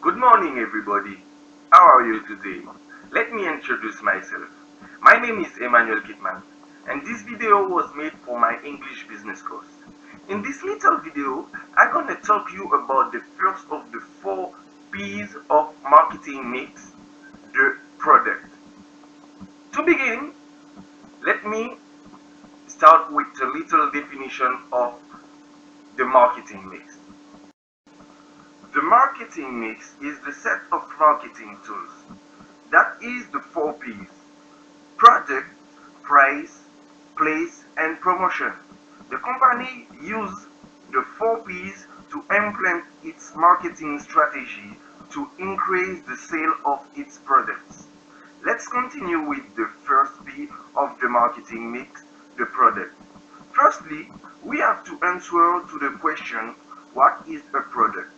Good morning, everybody. How are you today? Let me introduce myself. My name is Emmanuel Kitman, and this video was made for my English business course. In this little video, I'm gonna talk you about the first of the 4 P's of marketing mix, the product. To begin, let me start with a little definition of the marketing mix. The marketing mix is the set of marketing tools. That is the 4 P's: product, price, place, and promotion. The company uses the 4 P's to implement its marketing strategy to increase the sale of its products. Let's continue with the first P of the marketing mix, the product. Firstly, we have to answer to the question, what is a product?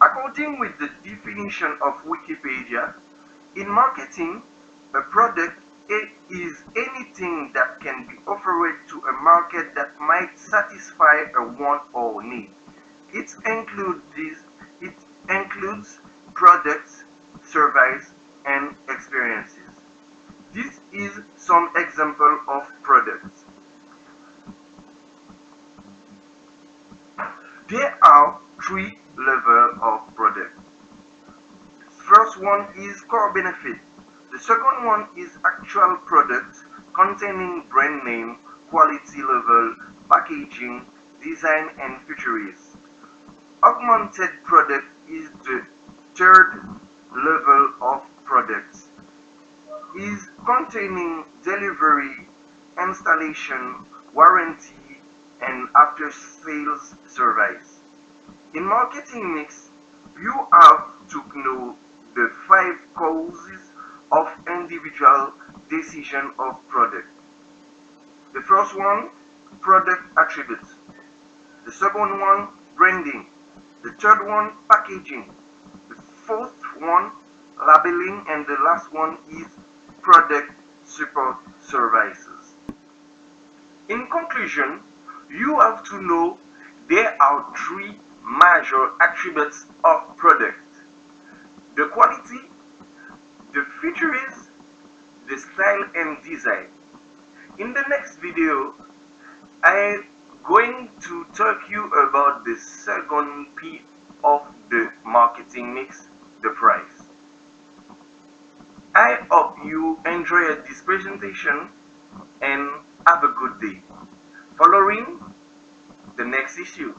According with the definition of Wikipedia, in marketing, a product is anything that can be offered to a market that might satisfy a want or need. It includes products, services, and experiences. This is some example of products. There are 3 levels of product. First one is core benefit. The second one is actual product containing brand name, quality level, packaging, design, and features. Augmented product is the third level of products. Is containing delivery, installation, warranty, and after sales service. In marketing mix, you have to know the 5 causes of individual decision of product. The first one, product attributes. The second one, branding. The third one, packaging. The fourth one, labeling, and the last one is product support services. In conclusion, you have to know there are 3 major attributes of product: the quality, the features, the style and design. In the next video, I'm going to talk you about the second P of the marketing mix, the price. I hope you enjoyed this presentation and have a good day. Following the next issue.